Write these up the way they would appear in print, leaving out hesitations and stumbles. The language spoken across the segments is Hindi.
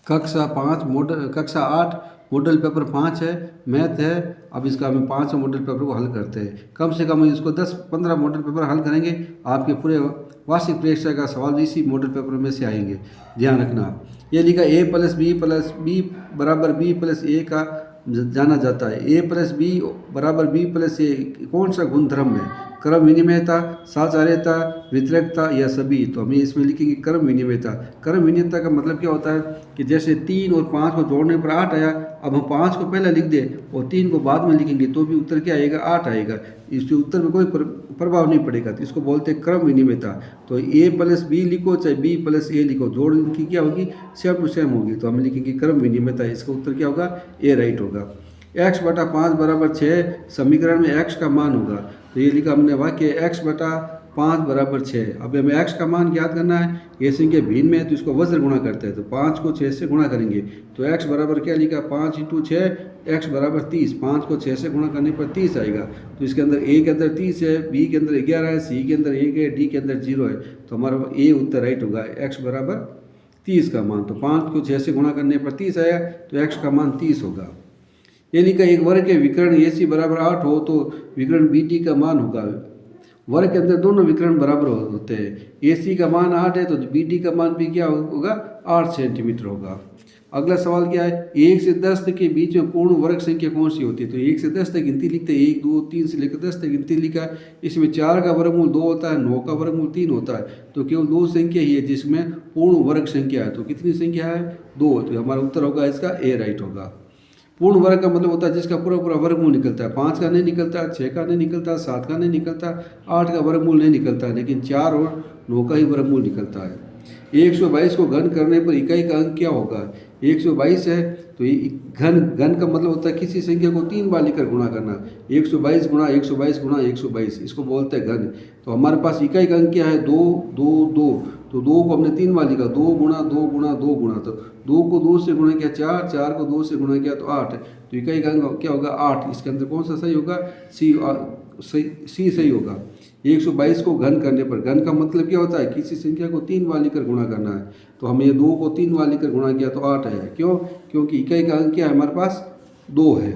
कक्षा 8 मॉडल पेपर 5 है, मैथ है। अब इसका हम 5 मॉडल पेपर को हल करते हैं। कम से कम इसको 10-15 मॉडल पेपर हल करेंगे, आपके पूरे वार्षिक परीक्षा का सवाल इसी मॉडल पेपर में से आएंगे। ध्यान रखना। ये लिखा a+b बराबर b+a का जाना जाता है। a+b बराबर b+a कौन सा गुणधर्म है? क्रम विनिमयता, साचार्यता, वितरकता या सभी। तो हमें इसमें लिखेंगे क्रम विनिमयता। क्रम विनिमयता का मतलब क्या होता है कि जैसे 3 और 5 को जोड़ने पर 8 आया, अब हम 5 को पहले लिख दें और 3 को बाद में लिखेंगे तो भी उत्तर क्या आएगा? 8 आएगा। इसके उत्तर में कोई प्रभाव नहीं पड़ेगा। तो इसको बोलते हैं क्रम विनिमयता। तो a+b लिखो चाहे b+a लिखो, जोड़ की क्या होगी? सेम टू सेम होगी। तो हम लिखेंगे क्रम विनिमयता। इसका उत्तर क्या होगा? ए राइट होगा। x/5 बराबर 6 समीकरण में x का मान होगा। तो ये लिखा हमने वाक्य x/5 बराबर 6। अब हमें x का मान ज्ञात करना है। ये संख्या भिन्न में है तो इसको वज्र गुणा करते हैं। तो 5 को 6 से गुणा करेंगे तो x बराबर क्या लिखा? 5 × 6 x बराबर 30। 5 को 6 से गुणा करने पर 30 आएगा। तो इसके अंदर a के अंदर 30 है, b के अंदर 11 है, c के अंदर 1 है, d के अंदर 0 है। तो हमारा a उत्तर राइट होगा। x बराबर 30 का मान। तो 5 को 6 से गुणा करने पर 30 आया तो x का मान 30 होगा। यानी कि एक वर्ग के विकर्ण AC बराबर 8 हो तो विकर्ण BD का मान होगा। वर्ग के अंदर दोनों विकर्ण बराबर होते हैं। AC का मान 8 है तो BD का मान भी क्या होगा? 8 सेंटीमीटर होगा। अगला सवाल क्या है? 1 से 10 तक के बीच में पूर्ण वर्ग संख्या कौन सी होती है? तो 1 से 10 तक गिनती लिखते हैं। 1 2 3 से लेकर 10 तक गिनती लिखा है। इसमें 4 का वर्गमूल 2 होता है, 9 का वर्गमूल 3 होता है। तो केवल 2 संख्या ही है जिसमें पूर्ण वर्ग संख्या है। तो कितनी संख्या है? 2। तो हमारा उत्तर होगा इसका ए राइट होगा। पूर्ण वर्ग का मतलब होता है जिसका पूरा पूरा वर्गमूल निकलता है। 5 का नहीं निकलता, 6 का नहीं निकलता, 7 का नहीं निकलता, 8 का वर्गमूल नहीं निकलता, लेकिन 4 और 9 का ही वर्गमूल निकलता है। 122 को घन करने पर इकाई का अंक क्या होगा? 122 है तो घन का मतलब होता है किसी संख्या को 3 बार लेकर गुणा करना। 122 गुणा 122 गुणा 122, इसको बोलते हैं घन। तो हमारे पास इकाई का अंक क्या है? 2 2 2। तो 2 को हमने 3 बार लिखा, 2 गुणा 2 गुणा 2 गुणा। तो 2 को 2 से गुणा किया 4, 4 को 2 से गुणा किया तो 8। तो इकाई का अंक क्या होगा? 8। इसके अंदर कौन सा सही होगा? सी सही होगा। 122 को घन करने पर, घन का मतलब क्या होता है? किसी संख्या को 3 बार लेकर गुणा करना है। तो हमें ये 2 को 3 बार लेकर गुणा किया तो 8 है। क्यों? क्योंकि इकाई का अंक क्या है हमारे पास? 2 है।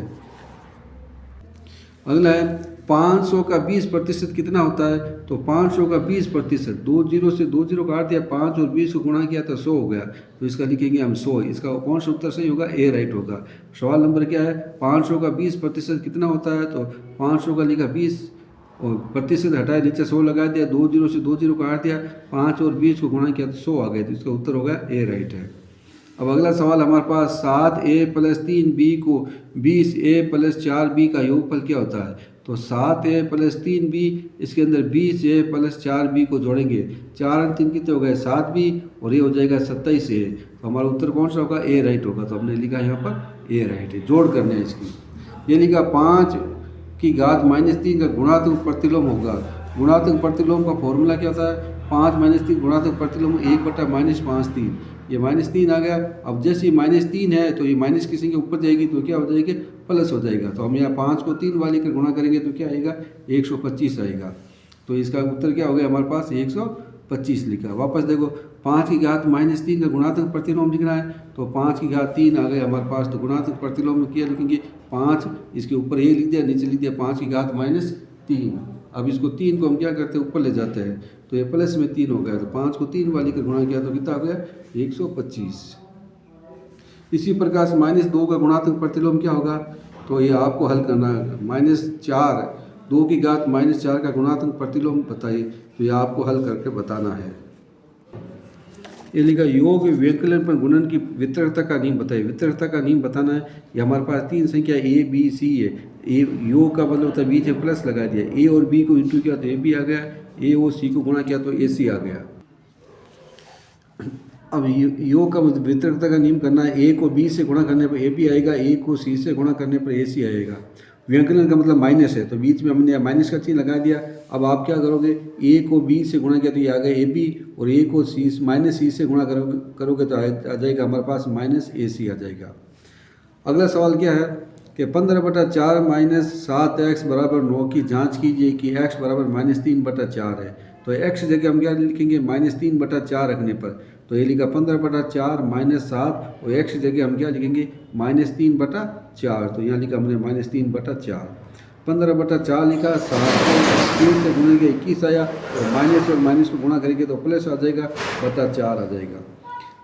अगला है 500 का 20% कितना होता है? तो 500 का 20%, 2 0 से 2 0 काट दिया, 5 और 20 को गुणा किया तो 100 हो गया। तो इसका लिखेंगे हम 100। इसका कौन सा उत्तर सही होगा? ए राइट होगा। सवाल नंबर क्या है? 500 का 20% कितना होता है? तो 500 का लिखा 20 और प्रतिशत हटाया, नीचे 100 लगा दिया, 2 0 से 2 0 काट दिया, 5 और 20 को गुणा किया तो 100 आ गया। तो इसका उत्तर होगा ए राइट है। अब अगला सवाल हमारे पास 7a + 3b को 20a + 4b का योगफल क्या होता है? तो 7a + 3b, इसके अंदर 20a + 4b को जोड़ेंगे। 4 और 3 कितने हो गए? 7b और ये हो जाएगा 27a। तो हमारा उत्तर कौन सा होगा? ए राइट होगा। तो हमने लिखा यहाँ पर ए राइट है। जोड़ करने हैं इसकी। ये लिखा 5 की घात -3 का गुणात्मक प्रतिलोम होगा। गुणात्मक प्रतिलोम का फॉर्मूला क्या होता है? 5 - 3 गुणात्मक प्रतिलोम 1/-5 ये -3 आ गया। अब जैसे ये -3 है तो ये माइनस की संख्या ऊपर जाएगी तो क्या हो जाएगी? प्लस हो जाएगा। तो हम यहाँ 5 को 3 बार लेकर गुणा करेंगे तो क्या आएगा? 125 आएगा। तो इसका उत्तर क्या हो गया हमारे पास? 125 लिखा। वापस देखो, 5 की घात -3 का गुणात्मक प्रतिलोम लिखना है। तो 5 की घात 3 आ गए हमारे पास। तो गुणात्मक प्रतिलोम में क्या लिखेंगे? 5, इसके ऊपर ए लिख दिया, नीचे लिख दिया 5 की घात -3। अब इसको 3 को हम क्या करते हैं? ऊपर ले जाते हैं तो ये प्लस में 3 हो गया। तो 5 को 3 बार लेकर गुणा किया तो कितना हो गया? 125। इसी प्रकार से -2 का गुणात्मक प्रतिलोम क्या होगा? तो ये आपको हल करना है। -4, 2 की घात -4 का गुणात्मक प्रतिलोम बताइए। तो ये आपको हल करके बताना है। ये लिखा योग व्यंकलन पर गुणन की वितरकता का नियम बताइए। वितरकता का नियम बताना है। ये हमारे पास 3 संख्या A B C है। ए योग का मतलब होता है बीच में प्लस लगा दिया, A और B को इंटू किया तो AB आ गया, A और C को गुणा किया तो AC आ गया। अब योग का वितरकता का नियम करना है। A को B से गुणा करने पर AB आएगा, A को C से गुणा करने पर AC आएगा। व्यंकलन का मतलब माइनस है तो बीच में हमने माइनस का चिन्ह लगा दिया। अब आप क्या करोगे? A को B से गुणा किया तो ये आ गया AB और A को -C से गुणा करोगे तो आ जाएगा हमारे पास -AC आ जाएगा। अगला सवाल क्या है कि 15/4 - 7x = 9 की जांच कीजिए कि x = -3/4 है। तो x जगह हम क्या लिखेंगे? -3/4 रखने पर। तो ये लिखा 15/4 -7 और x की जगह हम क्या लिखेंगे -3/4। तो यहाँ लिखा हमने -3/4। 15/4 लिखा, 7 को 3 से गुणेंगे 21 आया, और माइनस को गुणा करेंगे तो प्लस आ जाएगा, /4 आ जाएगा।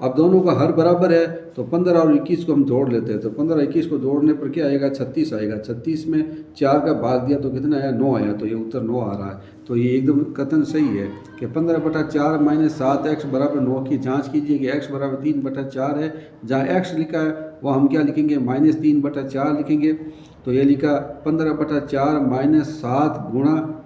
अब दोनों का हर बराबर है तो 15 और 21 को हम जोड़ लेते हैं। तो 15 21 को जोड़ने पर क्या आएगा, 36 आएगा। 36 में 4 का भाग दिया तो कितना आया, 9 आया। तो ये उत्तर 9 आ रहा है। तो ये एकदम कथन सही है कि 15/4 -7x बराबर 9 की जांच कीजिए कि x बराबर 3/4 है। जहाँ x लिखा है वह हम क्या लिखेंगे, -3/4 लिखेंगे। तो ये लिखा 15/4 -7 गुणा,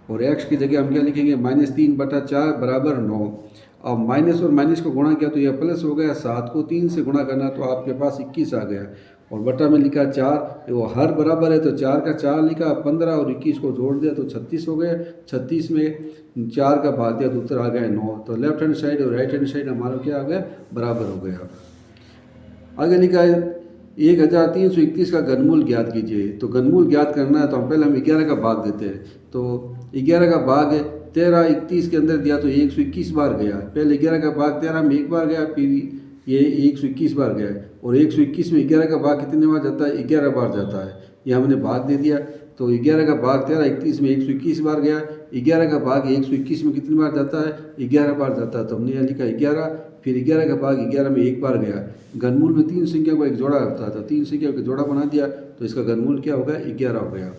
और x की जगह हम क्या लिखेंगे -3/4 बराबर 9। अब माइनस और माइनस को गुणा किया तो यह प्लस हो गया, 7 को 3 से गुणा करना तो आपके पास 21 आ गया, और बटा में लिखा 4, वो हर बराबर है तो 4 का 4 लिखा, 15 और 21 को जोड़ दिया तो 36 हो गया। 36 में 4 का भाग दिया तो उत्तर आ गया 9। तो लेफ्ट हैंड साइड और राइट हैंड साइड हमारा क्या आ गया, बराबर हो गया। आगे लिखा है 1331 का घनमूल ज्ञात कीजिए। तो घनमूल ज्ञात करना है तो हम पहले 11 का भाग देते हैं। तो 11 का भाग है 13 31 के अंदर दिया तो 121 बार गया। पहले 11 का भाग 13 में एक बार गया, फिर ये 121 बार गया, और 121 में 11 का भाग कितने बार जाता है, 11 बार जाता है। ये हमने भाग दे दिया। तो 11 का भाग 13 31 में 121 बार गया, 11 का भाग 121 में कितनी बार जाता है, 11 बार जाता है। तो हमने यहाँ लिखा 11, फिर 11 का भाग 11 में एक बार गया। घनमूल में 3 संख्या को एक जोड़ा होता है, तो 3 संख्या को जोड़ा बना दिया तो इसका घनमूल क्या होगा, 11 हो गया।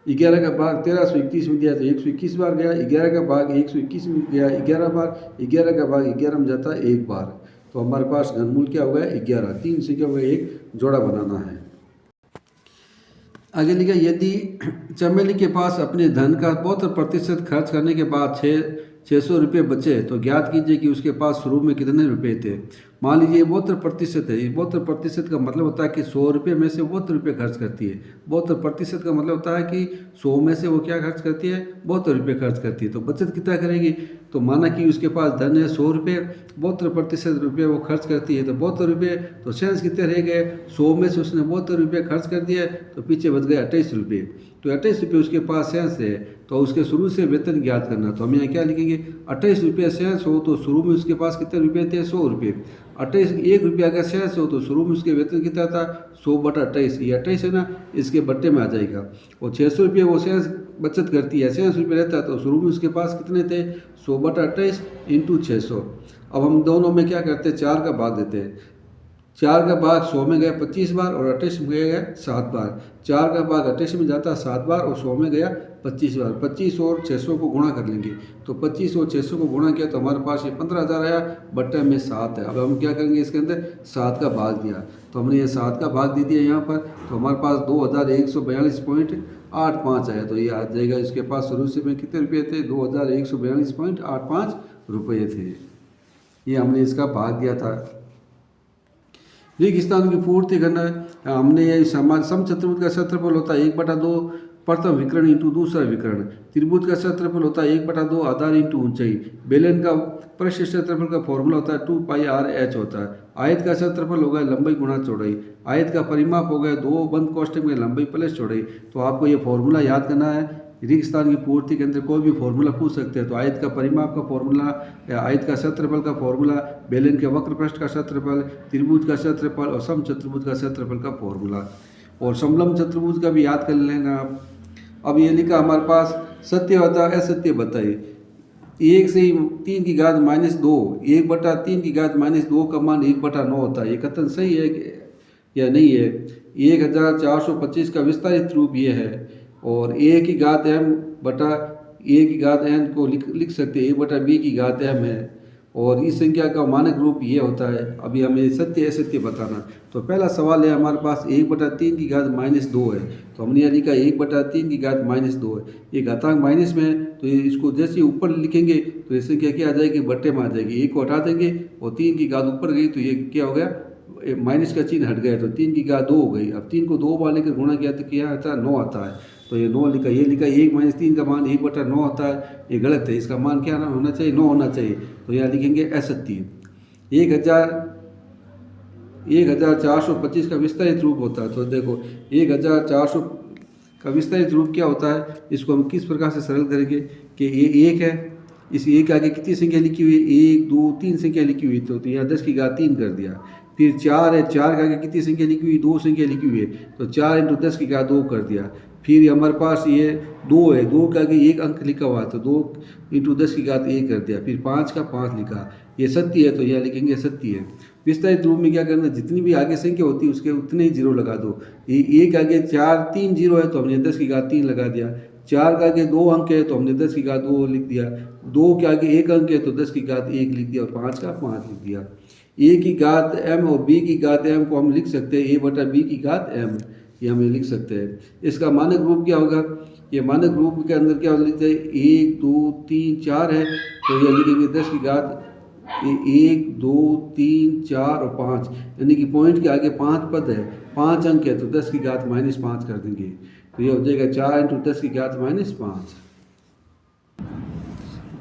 11 का भाग 1321 में दिया तो 121 बार गया, 11 का भाग 121 में गया 11 बार, 11 का भाग 11 में जाता है एक बार। तो हमारे पास घनमूल क्या हो गया, 11। 3 संख्या को एक जोड़ा बनाना है। आगे लिखा, यदि चमेली के पास अपने धन का 72% खर्च करने के बाद 600 रुपये बचे तो ज्ञात कीजिए कि उसके पास शुरू में कितने रुपए थे। मान लीजिए 72% है। 72% का मतलब होता है कि 100 रुपये में से 72 रुपये खर्च करती है। 72% का मतलब होता है कि 100 में से वो क्या खर्च करती है, 72 रुपये खर्च करती है। तो बचत कितना करेगी, तो माना कि उसके पास धन है 100 रुपये, 72% रुपये वो खर्च करती है, तो 72 रुपये, तो शेष कितने रह गए, 100 में से उसने 72 रुपये खर्च कर दिया तो पीछे बच गए 28 रुपये। तो 28 रुपये उसके पास शेष है, तो उसके शुरू से वेतन ज्ञात करना। तो हम यहाँ क्या लिखेंगे, 28 रुपये शेष हो तो शुरू में उसके पास कितने रुपये थे, 100 रुपये। 28 1 रुपया अगर शेष हो तो शुरू में उसके वेतन कितना था, 100/28। ये 28 है ना, इसके बट्टे में आ जाएगा। और 600 रुपये वो शेष बचत करती है, 600 रुपये रहता है तो शुरू में उसके पास कितने थे, 100/28 × 600। अब हम दोनों में क्या करते हैं, 4 का भाग देते हैं। 4 का भाग 100 में गया 25 बार और 28 में गया 7 बार। 4 का भाग 28 में जाता है 7 बार और 100 में गया 25 बार। 25 और 600 को गुणा कर लेंगे, तो 25 और 600 को गुणा किया तो हमारे पास ये 15,000 आया, बट्टे में 7 है। अब हम क्या करेंगे, इसके अंदर 7 का भाग दिया, तो हमने ये 7 का भाग दे दिया यहाँ पर, तो हमारे पास 2142.85 आया। तो ये आ जाएगा, इसके पास शुरू से में कितने रुपये थे, 2142.85 रुपये थे। ये हमने इसका भाग दिया था। रिक्त स्थान की पूर्ति करना है। हमने ये समचतुर्भुज का क्षेत्रफल होता है 1/2 प्रथम विकर्ण इंटू दूसरा विकर्ण। त्रिभुज का क्षेत्रफल होता है 1/2 आधार इंटू ऊंचाई। बेलन का पृष्ठ क्षेत्रफल का फॉर्मूला होता है 2πr/h होता है। आयत का क्षेत्रफल हो गया लंबाई गुणा चौड़ाई। आयत का परिमाप हो गया 2 बंद कोष्ठक में लंबाई प्लस चौड़ाई। तो आपको ये फॉर्मूला याद करना है। रिक्त स्थान की पूर्ति के अंदर कोई भी फॉर्मूला पूछ सकते हैं। तो आयत का परिमाप का फॉर्मूला, आयत का क्षेत्रफल का फॉर्मूला, बेलन के वक्र पृष्ठ का क्षेत्रफल, त्रिभुज का क्षेत्रफल और समचतुर्भुज का क्षेत्रफल का फॉर्मूला, और समलंब चतुर्भुज का भी याद कर लेना आप। अब ये लिखा हमारे पास, सत्य बता असत्य बताइए। 1 से 3 की घात -2, 1/3 की घात -2 का मान 1/9 होता है। ये कथन सही है या नहीं है। 1425 का विस्तारित रूप ये है, और a की घात m बटा a की घात n को लिख सकते हैं, a/b की घात m है, और इस संख्या का मानक रूप ये होता है। अभी हमें सत्य असत्य बताना। तो पहला सवाल है हमारे पास 1/3 की घात -2 है, तो हमने यहाँ लिखा 1/3 की घात -2 है। ये घातांक माइनस में है, तो इसको जैसे ऊपर लिखेंगे तो ये संख्या क्या आ जाएगी, बट्टे में आ जाएगी। 1 को हटा देंगे और 3 की घात ऊपर गई तो ये क्या हो गया, माइनस का चिन्ह हट गया, तो 3 की घात 2 हो गई। अब 3 को 2 बार लेकर गुणा किया तो क्या आता है, 9 आता है। तो ये 9 लिखा, ये लिखा 1 - 3 का मान 1/9 होता है। ये गलत है, इसका मान क्या होना चाहिए, 9 होना चाहिए। तो यहाँ लिखेंगे असत्य। 1425 का विस्तारित रूप होता है। तो देखो 1400 का विस्तारित रूप क्या होता है, इसको हम किस प्रकार से सरल करेंगे कि ये 1 है, इस एक आगे कितनी संख्या लिखी हुई है, 1 2 3 संख्या लिखी हुई, तो यहाँ 10 की घात 3 कर दिया। फिर 4 है, 4 के आगे कितनी संख्या लिखी हुई, 2 संख्या लिखी हुई है, तो 4 इंटू 10 की घात 2 कर दिया। फिर हमारे पास ये 2 है, 2 के आगे एक अंक लिखा हुआ है, तो 2 इंटू 10 की घात 1 कर दिया। फिर 5 का 5 लिखा, ये 70 है, तो यहाँ लिखेंगे 70 है। विस्तारित रूप में क्या करना, जितनी भी आगे संख्या होती है उसके उतने ही जीरो लगा दो। ये एक आगे 4 3 जीरो है, तो हमने 10 की घात 3 लगा दिया। 4 के आगे 2 अंक है, तो हमने 10 की घात 2 लिख दिया। 2 के आगे एक अंक है, तो 10 की घात 1 लिख दिया, और 5 का 5 लिख दिया। ए की घात m और b की घात m को हम लिख सकते हैं a बटा b की घात m, ये हम लिख सकते हैं। इसका मानक रूप क्या होगा, ये मानक रूप के अंदर क्या लिखते हैं, 1 2 3 4 है, तो ये लिखेंगे 10 की घात 1 2 3 4 और 5, यानी कि पॉइंट के आगे 5 पद है, 5 अंक है, तो 10 की घात -5 कर देंगे, तो ये हो जाएगा 4 इंटू 10 की घात -5।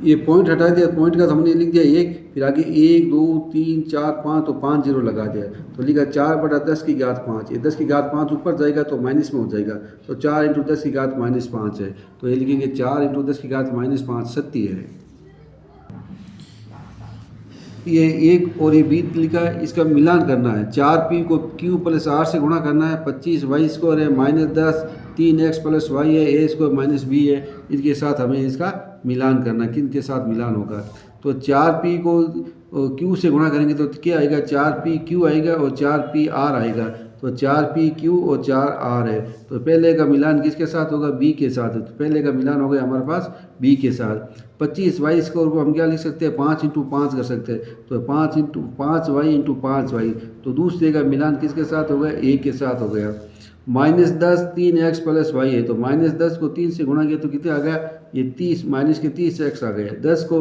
ये पॉइंट हटा दिया, पॉइंट का हमने लिख दिया 1, फिर आगे 1 2 3 4 5, तो 5 जीरो लगा दिया, तो लिखा 4 बटा 10 की घात 5। ये 10 की घात 5 ऊपर जाएगा तो माइनस में हो जाएगा, तो 4 इंटू 10 की घात -5 है, तो ये लिखेंगे 4 इंटू 10 की घात -5 70 है। ये 1 और ये 20 लिखा है, इसका मिलान करना है। 4p को q प्लस r से गुणा करना है, 25 y स्क्वायर है -10, 3x प्लस y है, a स्क्वायर -b है, इसके साथ हमें इसका मिलान करना, किन के साथ मिलान होगा, तो 4p को q से गुणा करेंगे तो क्या आएगा, 4p q आएगा और 4p r आएगा, तो 4p q और 4r है, तो पहले का मिलान किसके साथ होगा, b के साथ, तो पहले का मिलान हो गया हमारे पास b के साथ। 25 वाई स्क्वायर को हम क्या लिख सकते हैं, 5 इंटू 5 कर सकते हैं, तो 5 इंटू 5 वाई इंटू 5 वाई, तो दूसरे का मिलान किसके साथ हो गया, a के साथ हो गया। -10 3x प्लस वाई है, तो -10 को 3 से गुणा किया तो कितने आ गया, ये 30 माइनस के 30x आ गया। 10 को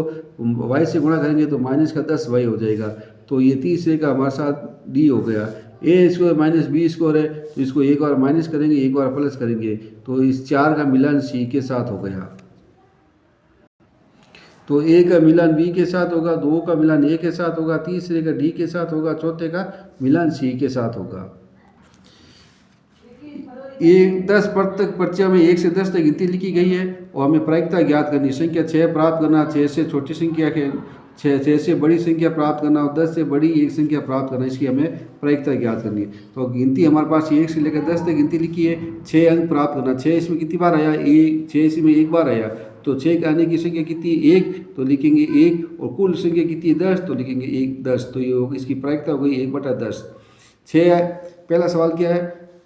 y से गुणा करेंगे तो माइनस का 10y हो जाएगा, तो ये 30 का हमारे साथ d हो गया। a square minus b square है, तो इसको एक बार माइनस करेंगे एक बार प्लस करेंगे, तो इस 4 का मिलान c के साथ हो गया। तो a का मिलान b के साथ होगा, 2 का मिलान a के साथ होगा, तीसरे का d के साथ होगा, चौथे का मिलान c के साथ होगा। ये 10 तक पर्चा में 1 से 10 तक गिनती लिखी गई है और हमें प्रायिकता ज्ञात करनी, संख्या 6 प्राप्त करना, 6 से छोटी संख्या के 6 से बड़ी संख्या प्राप्त करना और 10 से बड़ी एक संख्या प्राप्त करना, इसकी हमें प्रायिकता ज्ञात करनी है। तो गिनती हमारे पास 1 से लेकर 10 तक गिनती लिखी है, 6 अंक प्राप्त करना, 6 इसमें कितनी बार आया, 6 इसमें एक बार आया, तो 6 के आने की संख्या कितनी 1, तो लिखेंगे 1, और कुल संख्या कितनी 10, तो लिखेंगे 1 10, तो ये इसकी प्रायिकता हो गई 1/10। 6 पहला सवाल क्या है,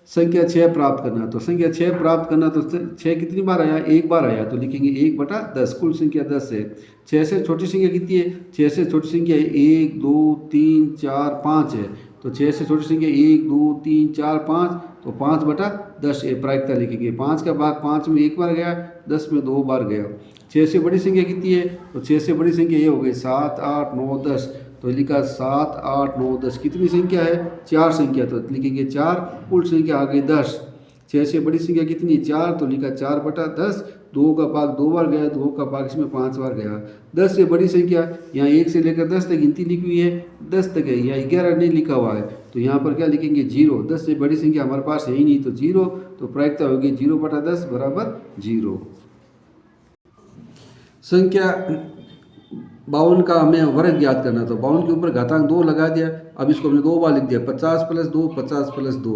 संख्या 6 प्राप्त करना, तो संख्या 6 प्राप्त करना, तो 6 कितनी बार आया, एक बार आया, तो लिखेंगे 1/10, कुल संख्या 10 है। 6 से छोटी संख्या कितनी है, 6 से छोटी संख्या 1 2 3 4 5 है, तो 6 से छोटी संख्या 1 2 3 4 5, तो 5/10 ये प्रायिकता लिखेंगे। 5 का भाग 5 में एक बार गया, 10 में 2 बार गया। 6 से बड़ी संख्या कितनी है, तो 6 से बड़ी संख्या ये हो गई 7 8 9 10, तो लिखा 7 8 9 10, कितनी संख्या है, 4 संख्या, तो लिखेंगे 4, कुल संख्या आ गई 10। 6 से बड़ी संख्या कितनी 4, तो लिखा 4/10, 2 का भाग 2 बार गया, 2 का भाग इसमें 5 बार गया। 10 से बड़ी संख्या, यहाँ 1 से लेकर 10 तक गिनती लिखी हुई है, 10 तक है, यहाँ 11 नहीं लिखा हुआ है, तो यहाँ पर क्या लिखेंगे 0। 10 से बड़ी संख्या हमारे पास है ही नहीं, तो 0, तो प्रायिकता होगी 0/10 बराबर 0। संख्या 52 का हमें वर्ग ज्ञात करना, तो 52 के ऊपर घातांक 2 लगा दिया, अब इसको हमने 2 बार लिख दिया, 50 + 2 50 + 2,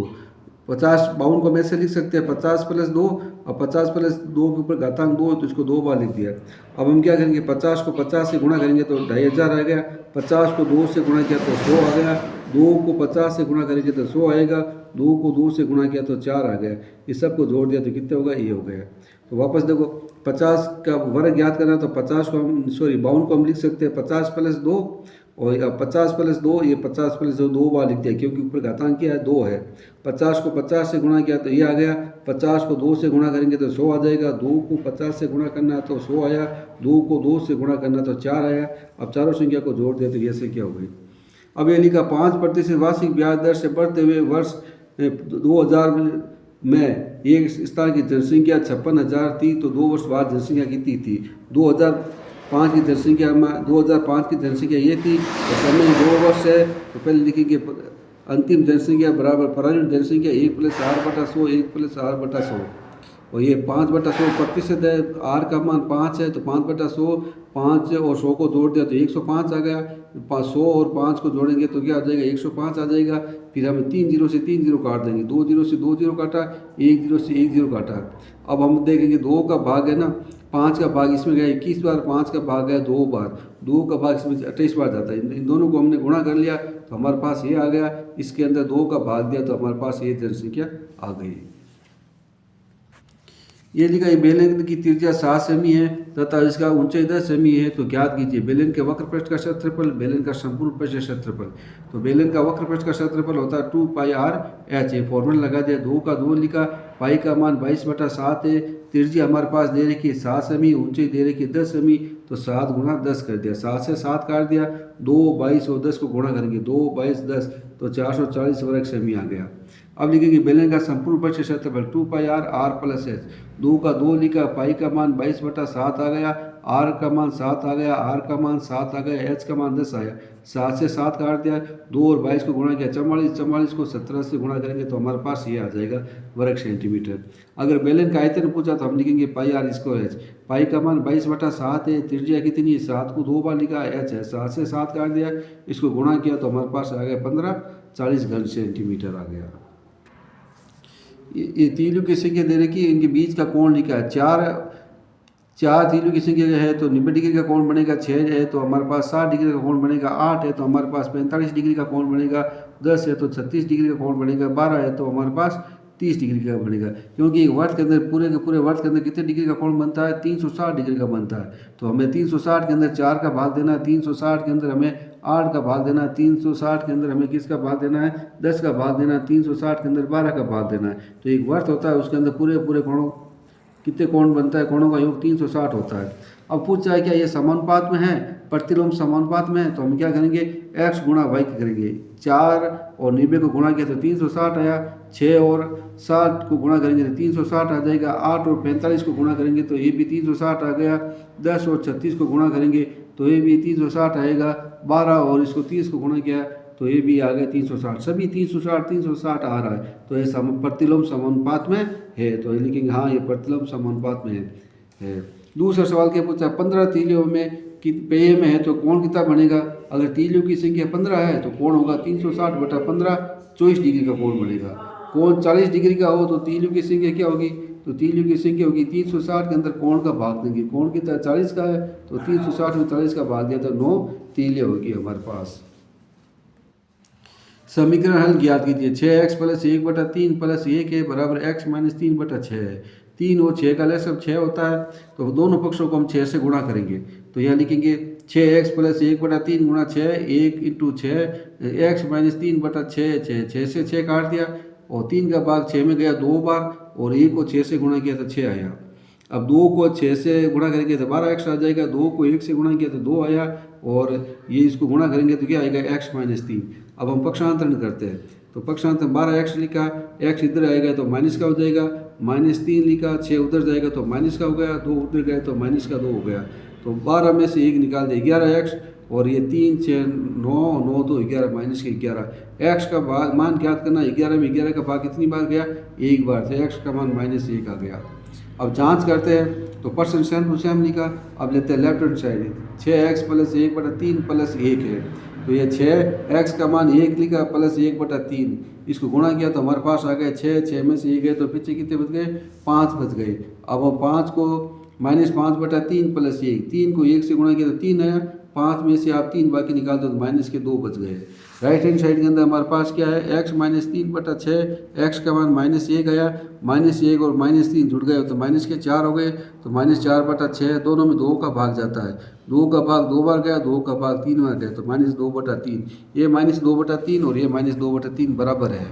52 को हम ऐसे लिख सकते हैं 50 + 2, और 50 + 2 के ऊपर घातांक 2 तो इसको 2 बार लिख दिया। अब हम क्या करेंगे, 50 को 50 से गुणा करेंगे तो 2500 आ गया, 50 को 2 से गुणा किया तो 100 आ गया, 2 को 50 से गुणा करेंगे तो 100 आएगा, 2 को 2 से गुणा किया तो 4 आ गया, इस सब को जोड़ दिया तो कितने होगा, ये हो गया। तो वापस देखो 50 का वर्ग ज्ञात करना, तो 50 को हम 52 को हम लिख सकते हैं 50 + 2, और 50 + 2, ये 50 + 2 बार लिख दिया क्योंकि ऊपर घातांक क्या है 2 है। 50 को 50 से गुणा किया तो ये आ गया, 50 को 2 से गुणा करेंगे तो 100 आ जाएगा, 2 को 50 से गुणा करना है तो 100 आया, 2 को 2 से गुणा करना तो 4 आया। अब चारों संख्या को जोड़ दिया तो ये संख्या हो गई। अब ये लिखा 5% वार्षिक ब्याज दर से बढ़ते हुए वर्ष 2000 में एक स्थान की जनसंख्या 56,000 थी, तो 2 वर्ष बाद जनसंख्या कितनी थी, 2005 की जनसंख्या 2005 की जनसंख्या ये थी, तो समय 2 वर्ष है, तो पहले लिखेंगे अंतिम जनसंख्या बराबर प्रारंभिक जनसंख्या 1 + r/100 1 + r/100। और ये 5/100 प्रतिशत है, आर का मान 5 है तो 5/100, 5 और 100 को जोड़ दिया तो 105 आ गया। 100 और 5 को जोड़ेंगे तो क्या आ जाएगा, 105 आ जाएगा। फिर हमें 3 जीरो से 3 जीरो काट देंगे, 2 जीरो से 2 जीरो काटा, 1 जीरो से 1 जीरो काटा। अब हम देखेंगे 2 का भाग है ना, 5 का भाग इसमें गया 21 बार, 5 का भाग गया 2 बार, 2 का भाग इसमें 28 बार जाता है। इन दोनों को हमने गुणा कर लिया तो हमारे पास ये आ गया, इसके अंदर 2 का भाग दिया तो हमारे पास ये जनसंख्या आ गई। ये लिखा है बेलन की त्रिज्या 7 सेमी है तथा इसका ऊंचाई 10 सेमी है, तो ज्ञात कीजिए बेलन के वक्र पृष्ठ का क्षेत्रफल, बेलन का संपूर्ण पृष्ठ क्षेत्रफल। तो बेलन का वक्र पृष्ठ का क्षेत्रफल होता है 2πr/h। ये फॉर्मूला लगा दिया, 2 का 2 लिखा, पाई का मान 22/7 है, त्रिज्या हमारे पास दे रखी है 7 सेमी, ऊंचाई दे रखी है 10 सेमी, तो 7 गुणा 10 कर दिया, 7 से 7 काट दिया, 2 22 और 10 को गुणा करेंगे, 2 22 10 तो 440 वर्ग सेमी आ गया। अब लिखेंगे बेलन का संपूर्ण पृष्ठ क्षेत्रफल 2πr/r+h। 2 का 2 लिखा, पाई का मान 22/7 आ गया, आर का मान 7 आ गया, आर का मान 7 आ गया, एच का मान 10 आया, 7 से 7 काट दिया, 2 और 22 को गुणा किया 44, 44 को 17 से गुणा करेंगे तो हमारे पास ये आ जाएगा वर्ग सेंटीमीटर। अगर बेलन का आयतन पूछा तो हम लिखेंगे πr²h। पाई का मान 22/7 है, त्रिज्या कितनी है, 7 को 2 बार लिखा, एच है, 7 से 7 काट दिया, इसको गुणा किया तो हमारे पास आ गया 15 40 घन सेंटीमीटर आ गया। ये तीलियों की संख्या दे रखी है, इनके बीच का कोण लिखा है, चार तीलियों की संख्या है तो 90 डिग्री का कोण बनेगा, 6 है तो हमारे पास 60 डिग्री का कोण बनेगा, 8 है तो हमारे पास 45 डिग्री का कोण बनेगा, 10 है तो 36 डिग्री का कोण बनेगा, 12 है तो हमारे पास 30 डिग्री का बनेगा। क्योंकि एक वर्त के अंदर पूरे के पूरे वर्त के अंदर कितने डिग्री का कोण बनता है, 360 डिग्री का बनता है। तो हमें 360 के अंदर 4 का भाग देना है, 360 के अंदर हमें 8 का भाग देना है, 360 के अंदर हमें किसका भाग देना है, 10 का भाग देना है, 360 के अंदर 12 का भाग देना है। तो एक वर्त होता है उसके अंदर पूरे पूरे कोणों कितने कोण बनता है, कोणों का योग 360 होता है। अब पूछा है क्या ये समानुपात में है, प्रतिलोम समानुपात में है, तो हम क्या करेंगे, x गुणा y करेंगे। 4 और 90 को गुणा किया तो 360 आया, 6 और 60 को गुणा करेंगे तो 360 आ जाएगा, 8 और 45 को गुणा करेंगे तो ये भी 360 आ गया, 10 और 36 को गुणा करेंगे तो ये भी 360 आएगा, 12 और इसको 30 को गुणा किया तो ये भी आ गया 360, सभी 360 आ रहा है। तो ये प्रतिलोम समानुपात में है, तो ये लिखेंगे हाँ ये प्रतिलोम समानुपात में है। दूसरा सवाल क्या पूछा, 15 तीलियों में पेय में है तो कोण कितना बनेगा। अगर तीलियों की संख्या 15 है तो कोण होगा 360/15, 24 डिग्री का कोण बनेगा। कोण 40 डिग्री का हो तो तीलियों की संख्या क्या होगी, तो तीलियों की संख्या होगी 360 के अंदर कोण का भाग देंगे, कोण कितना 40 का है तो 360 में 40 का भाग दिया तो 9 तीलियाँ होगी हमारे पास। समीकरण हल ज्ञात कीजिए, 6x + 1/3 + 1 है बराबर x - 3/6 है। 3 और 6 का लसब 6 होता है, तो दोनों पक्षों को हम 6 से गुणा करेंगे। तो यहाँ लिखेंगे 6x + 1/3 गुणा 6, 1 × 6, x - 3/6, 6 से 6 काट दिया और 3 का भाग 6 में गया 2 बार और 1 को 6 से गुणा किया तो 6 आया। अब 2 को 6 से गुणा करेंगे तो 12x आ जाएगा, 2 को 1 से गुणा किया तो 2 आया और ये इसको गुणा करेंगे तो क्या आएगा x - 3। अब हम पक्षांतरण करते हैं तो पक्षांतरण 12x लिखा, x इधर आएगा तो माइनस का हो जाएगा, -3 लिखा, 6 उधर जाएगा तो माइनस का हो गया, 2 उधर गए तो माइनस का 2 हो गया। तो 12 में से 1 निकाल दे 11x और ये 3 6 9 9 2 11 माइनस के 11। x का भाग मान ज्ञात करना, 11 में 11 का भाग कितनी बार गया, 1 बार, तो x का मान -1 आ गया। अब जांच करते हैं तो परसेंट सेम लिखा। अब लेते हैं लेफ्ट हैंड साइड, 6x + 1/3 + 1 है तो ये 6x का मान 1 लिखा + 1/3, इसको गुणा किया तो हमारे पास आ गया 6, 6 में से 1 गए तो पीछे कितने बच गए, 5 बच गए। अब हम 5 को -5/3 + 1, 3 को 1 से गुणा किया तो 3 आया, 5 में से आप 3 बाकी निकाल दो तो माइनस के 2 बच गए। राइट हैंड साइड के अंदर हमारे पास क्या है, x - 3/6, x का मान -1 आया, -1 और -3 जुड़ गए तो माइनस के 4 हो गए, तो -4/6 दोनों में 2 का भाग जाता है, 2 का भाग 2 बार गया, 2 का भाग 3 बार गया तो -2/3, ये -2/3 और ये -2/3 बराबर है।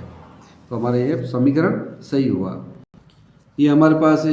तो हमारा ये समीकरण सही हुआ। ये हमारे पास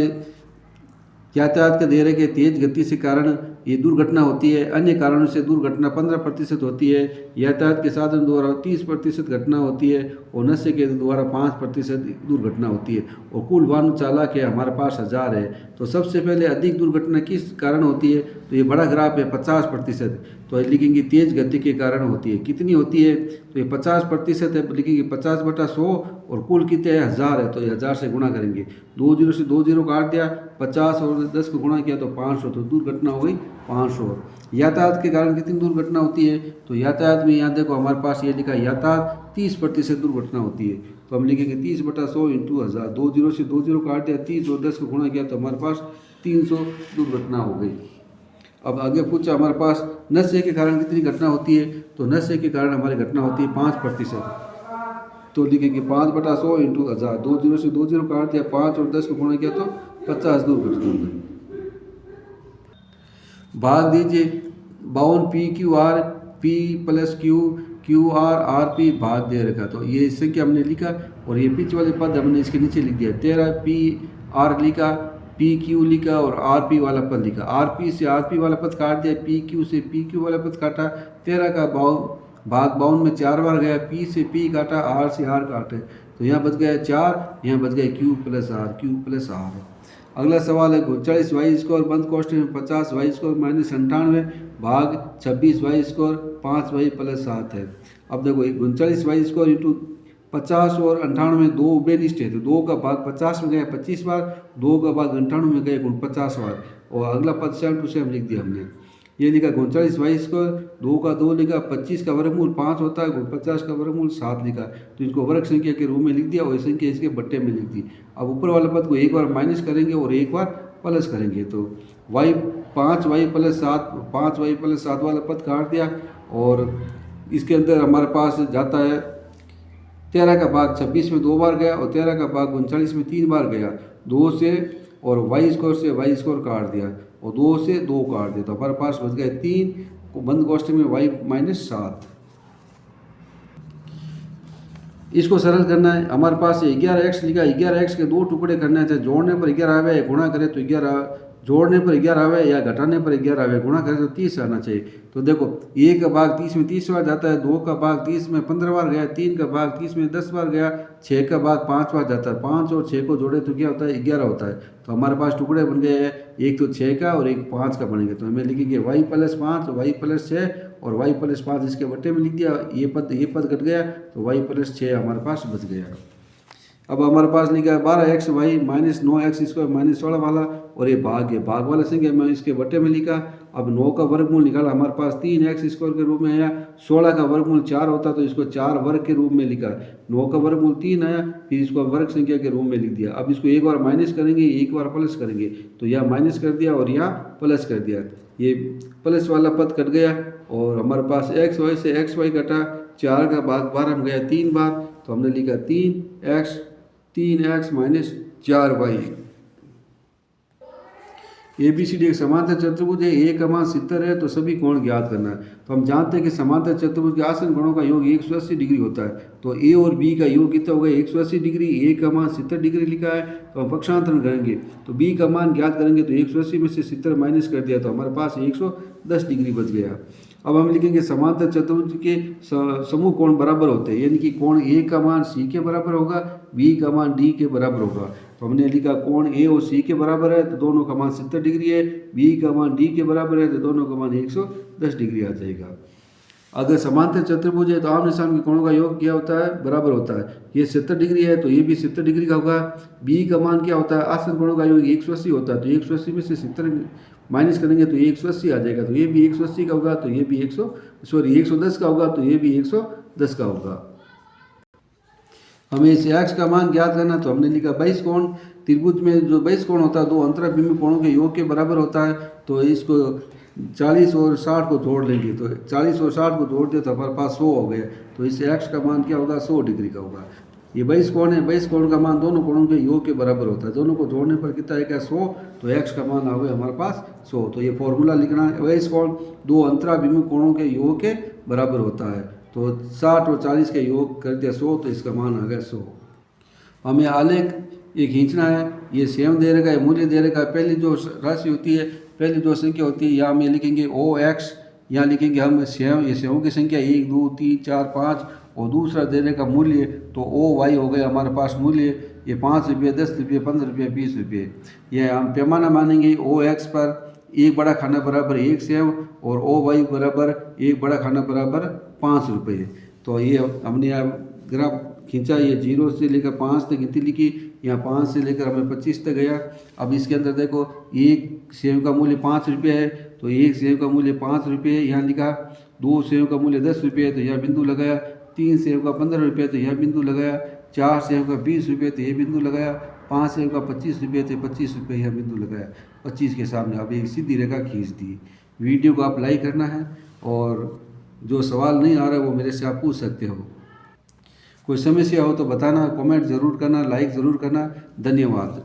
यातायात के दे रखे तेज गति से कारण ये दुर्घटना होती है। अन्य कारणों से दुर्घटना 15% होती है। यातायात के साधन द्वारा 30% घटना होती है और नशे के द्वारा 5% दुर्घटना होती है। और कुल वाहन चालक है हमारे पास 1000 है। तो सबसे पहले अधिक दुर्घटना किस कारण होती है, तो ये बड़ा ग्राफ है 50%। तो लिखेंगे तेज गति के कारण होती है। कितनी होती है, तो ये 50% है, लिखेंगे 50/100 और कुल कितने है 1000 है, तो ये 1000 से गुणा करेंगे। 2 जीरो से 2 जीरो काट दिया, 50 और 10 को गुणा किया तो 500, तो दुर्घटना हो गई 500। यातायात के कारण कितनी दुर्घटना होती है, तो यातायात में यहाँ देखो हमारे पास ये लिखा है यातायात 30% दुर्घटना होती है। तो हम लिखेंगे 30/100 इंटू 1000। 2 जीरो से 2 जीरो काट दिया, 30 और 10 को गुणा किया तो हमारे पास 300 दुर्घटना हो गई। अब आगे पूछा हमारे पास नशे के कारण कितनी घटना होती है, तो नशे के कारण हमारी घटना होती है 5%। तो लिखेंगे 5/100 इंटू 1000। 2 जीरो से 2 जीरो काट दिया, 5 और 10 को गुणा किया तो 50 दुर्घटना हो गई। भाग दीजिए 52 PQR P + QR RP भाग दे रखा। तो ये संख्या हमने लिखा और ये पिच वाले पद हमने इसके नीचे लिख दिया। 13 PR लिखा, PQ लिखा और RP वाला पद लिखा। RP से RP वाला पद काट दिया, PQ से PQ वाला पद काटा। 13 का भाग 52 में 4 बार गया, P से P काटा, R से R काटे, तो यहाँ बच गया 4, यहाँ बच गया Q + R। अगला सवाल है 39 वाई स्क्वायर बंद कोष्ठक में 50 वाई स्क्वायर माइनस 98 भाग 26 वाई स्क्वायर 5 वाई + 7 है। अब देखो 39 वाई स्क्वायर इंटू 50 और 98 में 2 बेनिष्ठ है, तो 2 का भाग 50 में गया 25 बार, 2 का भाग 98 में गया 49 बार। और अगला पद सेम टू सेम लिख दिया हमने। ये लिखा 39 वाई स्क्वायर, 2 का 2 लिखा, 25 का वर्गमूल 5 होता है, 49 का वर्गमूल 7 लिखा, तो इसको वर्ग संख्या के रूप में लिख दिया और संख्या इसके बट्टे में लिख दी। अब ऊपर वाले पद को एक बार माइनस करेंगे और एक बार प्लस करेंगे, तो 5 वाई + 7 वाला पद काट दिया और इसके अंदर हमारे पास जाता है 13 का भाग 26 में 2 बार गया और 13 का भाग 39 में 3 बार गया। 2 से और वाई स्क्वायर से वाई स्क्वायर काट दिया और 2 से 2 काट दिया, तो हमारे पास बच गए 3 को बंद कोष्ठक में y - 7। इसको सरल करना है। हमारे पास 11x लिखा, 11x के 2 टुकड़े करने हैं, चाहे जोड़ने पर 11 आवे, गुणा करें तो 11, जोड़ने पर 11 आवे या घटाने पर 11 आवे, गुणा करें तो 30 आना चाहिए। तो देखो 1 का भाग 30 में 30 बार जाता है, 2 का भाग 30 में 15 बार गया, 3 का भाग 30 में 10 बार गया, 6 का भाग 5 बार जाता है। 5 और 6 को जोड़े तो क्या होता है 11 होता है। तो हमारे पास टुकड़े बन गए हैं, एक तो 6 का और एक 5 का बनेंगे। तो हमें लिखेंगे y + 5 y + 6 और y + 5 इसके बट्टे में लिख दिया। ये पद कट गया तो y + 6 हमारे पास बच गया। अब हमारे पास लिखा है 12x y - 9x स्क्वायर - 16 वाला और ये भाग है, भाग वाला संख्या मैं इसके बट्टे में लिखा। अब 9 का वर्गमूल निकाला, हमारे पास 3x स्क्वायर के रूप में आया। 16 का वर्गमूल 4 होता तो इसको 4 वर्ग के रूप में लिखा। 9 का वर्गमूल 3 आया, फिर इसको वर्ग संख्या के रूप में लिख दिया। अब इसको एक बार माइनस करेंगे, एक बार प्लस करेंगे, तो यहाँ माइनस कर दिया और यहाँ प्लस कर दिया। ये प्लस वाला पद कट गया और हमारे पास एक्स वाई से एक्स वाई कटा। 4 का भाग 12 में गया 3 बार, तो हमने लिखा 3x - 4y। ABCD एक समांतर चतुर्भुज है, ए का मान 70 है, तो सभी कोण ज्ञात करना है। तो हम जानते हैं कि समांतर चतुर्भुज के आसन कोणों का योग 180 डिग्री होता है। तो ए और बी का योग कितना होगा 180 डिग्री। ए का मान 70 डिग्री लिखा है, तो हम पक्षांतरण करेंगे तो बी का मान ज्ञात करेंगे, तो 180 में से 70 माइनस कर दिया तो हमारे पास 110 डिग्री बच गया। अब हम लिखेंगे समांतर चतुर्भुज के समूह कोण बराबर होते हैं, यानी कि कोण ए का मान सी के बराबर होगा, बी का मान डी के बराबर होगा। तो हमने लिखा कोण ए और सी के बराबर है, तो दोनों का मान 70 डिग्री है। बी का मान डी के बराबर है, तो दोनों का मान 110 डिग्री आ जाएगा। अगर समांतर चतुर्भुज है तो आमने सामने कोणों का योग क्या होता है बराबर होता है। ये 70 डिग्री है तो ये भी 70 डिग्री का होगा। बी का मान क्या होता है आसन कोणों का योग 180 होता है, तो 180 में से 70 माइनस करेंगे तो ये 180 आ जाएगा। तो ये भी 180 का होगा, तो ये भी 110 का होगा, तो ये भी 110 का होगा। हमें इस x का मान ज्ञात करना, तो हमने लिखा 22 कोण। त्रिभुज में जो 22 कोण होता है दो अंतराभिमुख कोणों के योग के बराबर होता है। तो इसको 40 और 60 को जोड़ लेंगे, तो 40 और 60 को जोड़ दिया तो हमारे पास 100 हो गया। तो इस x का मान क्या होगा 100 डिग्री का होगा। ये 22 कोण है, 22 कोण का मान दोनों कोणों के योग के बराबर होता है। दोनों को जोड़ने पर कितना है क्या 100, तो x का मान आ गया हमारे पास 100। तो ये फॉर्मूला लिखना है, 22 कोण दो अंतराभिमुख कोणों के योग के बराबर होता है। तो 60 और 40 के योग कर दिया 100, तो इसका मान आ गया 100। हमें आलेख ये खींचना है, ये सेम दे रखा है, मूल्य दे रखा है। पहली जो राशि होती है पहली जो संख्या होती है यहाँ में लिखेंगे OX, यहाँ लिखेंगे हम सेव, ये सेवों की संख्या 1 2 3 4 5, और दूसरा देने का मूल्य तो OY हो गया हमारे पास मूल्य, ये 5 रुपये 10 रुपये 15 रुपये 20 रुपये। ये हम पैमाना मानेंगे OX पर 1 बड़ा खाना बराबर 1 सेव, और OY बराबर 1 बड़ा खाना बराबर 5 रुपये। तो ये हमने यहाँ ग्राफ खींचा, ये 0 से लेकर 5 तक गिनती लिखी, यहाँ 5 से लेकर हमें 25 तक गया। अब इसके अंदर देखो एक सेव का मूल्य 5 रुपये है, तो एक सेव का मूल्य 5 रुपये यहाँ लिखा, 2 सेव का मूल्य 10 रुपये तो यह बिंदु लगाया, 3 सेव का 15 रुपये तो यह बिंदु लगाया, 4 सेव का 20 रुपये तो यह बिंदु लगाया, 5 सेव का 25 रुपये तो 25 रुपये यह बिंदु लगाया। 25 के सामने अब एक सीधी रेखा खींच दी। वीडियो को आप लाइक करना है, और जो सवाल नहीं आ रहा है वो मेरे से आप पूछ सकते हो। कोई समस्या हो तो बताना, कमेंट ज़रूर करना, लाइक ज़रूर करना। धन्यवाद।